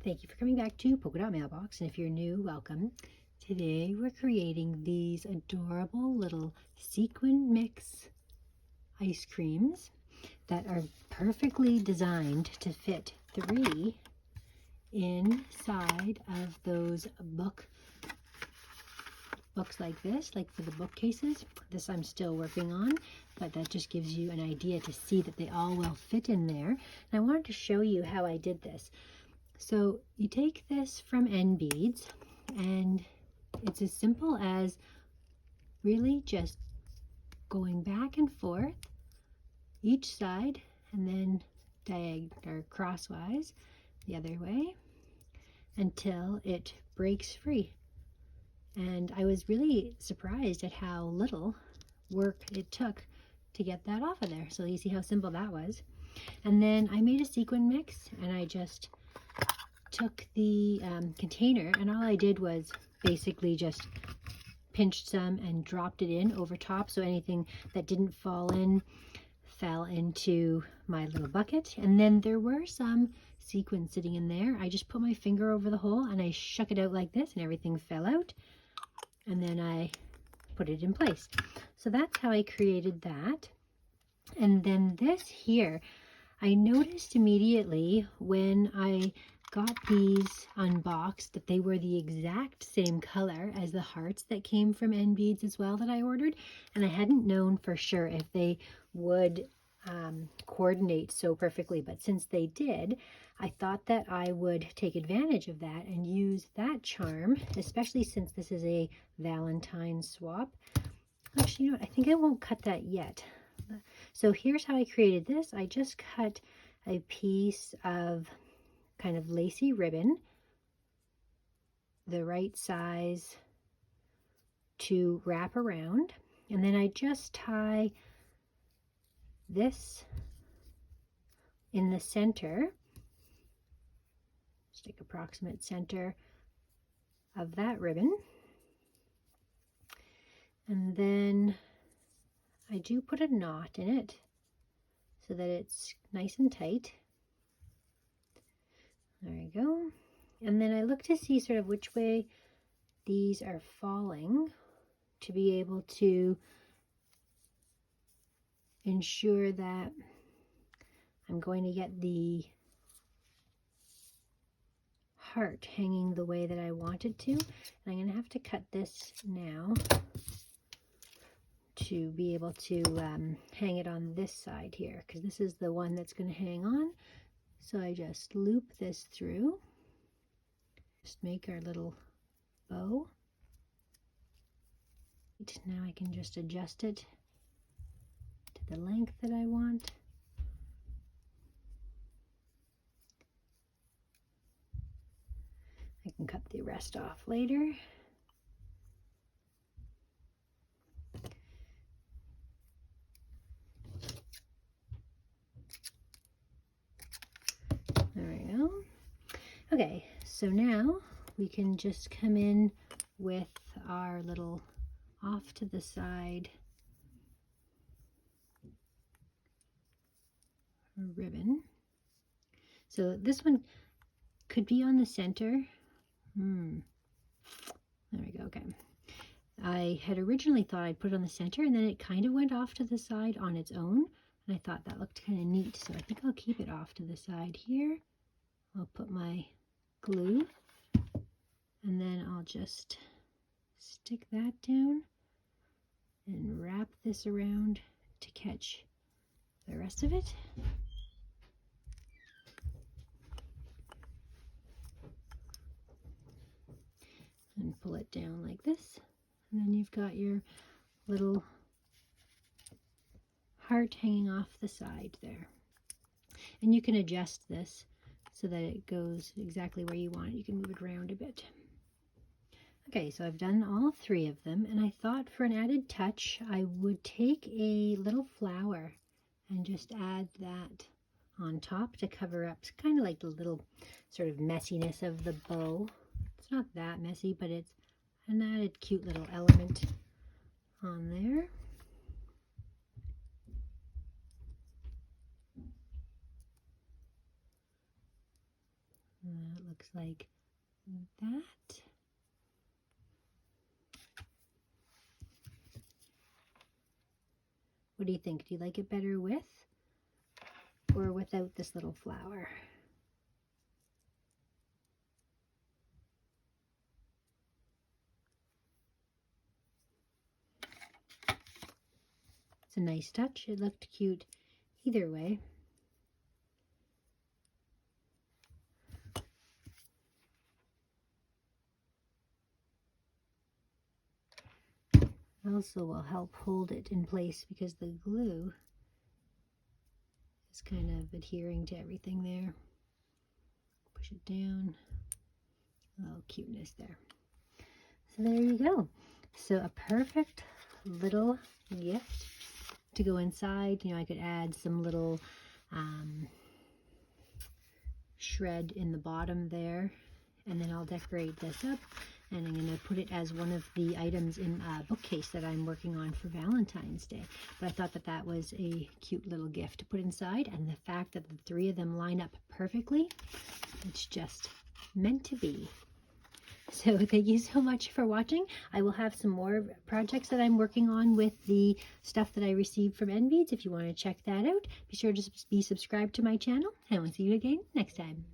Thank you for coming back to Polka Dot Mailbox, and if you're new, welcome. Today we're creating these adorable little sequin mix ice creams that are perfectly designed to fit 3 inside of those books like this, like for the bookcases. This I'm still working on, but that just gives you an idea to see that they all will fit in there. And I wanted to show you how I did this. So you take this from Nbeads, and it's as simple as really just going back and forth each side and then crosswise the other way until it breaks free. And I was really surprised at how little work it took to get that off of there. So you see how simple that was. And then I made a sequin mix, and I just took the container, and all I did was basically just pinched some and dropped it in over top, so anything that didn't fall in fell into my little bucket. And then there were some sequins sitting in there. I just put my finger over the hole and I shook it out like this, and everything fell out, and then I put it in place. So that's how I created that. And then this here, I noticed immediately when I got these unboxed that they were the exact same color as the hearts that came from Nbeads as well that I ordered, and I hadn't known for sure if they would coordinate so perfectly, but since they did, I thought that I would take advantage of that and use that charm, especially since this is a Valentine swap. Actually, you know what? I think I won't cut that yet. So here's how I created this. I just cut a piece of kind of lacy ribbon, the right size to wrap around, and then I just tie this in the center, just like approximate center of that ribbon, and then I do put a knot in it so that it's nice and tight. There we go. And then I look to see sort of which way these are falling to be able to ensure that I'm going to get the heart hanging the way that I want it to. And I'm going to have to cut this now to be able to hang it on this side here, because this is the one that's going to hang on. So I just loop this through, just make our little bow. Now I can just adjust it to the length that I want. I can cut the rest off later. There we go. Okay, so now we can just come in with our little off to the side ribbon. So this one could be on the center. There we go. Okay. I had originally thought I'd put it on the center, and then it kind of went off to the side on its own, and I thought that looked kind of neat, so I think I'll keep it off to the side here. I'll put my glue, and then I'll just stick that down and wrap this around to catch the rest of it. And pull it down like this, and then you've got your little heart hanging off the side there. And you can adjust this so that it goes exactly where you want it. You can move it around a bit. Okay, so I've done all 3 of them, and I thought for an added touch I would take a little flower and just add that on top to cover up kind of like the little sort of messiness of the bow. It's not that messy, but it's an added cute little element on there. That looks looks like that. What do you think? Do you like it better with or without this little flower? It's a nice touch. It looked cute either way. Also will help hold it in place because the glue is kind of adhering to everything there. Push it down. Oh, cuteness there. So there you go. So a perfect little gift to go inside. You know, I could add some little shred in the bottom there, and then I'll decorate this up, and I'm going to put it as one of the items in a bookcase that I'm working on for Valentine's Day. But I thought that that was a cute little gift to put inside, and the fact that the three of them line up perfectly, it's just meant to be. So thank you so much for watching. I will have some more projects that I'm working on with the stuff that I received from Nbeads. If you want to check that out, be sure to be subscribed to my channel, and we'll see you again next time.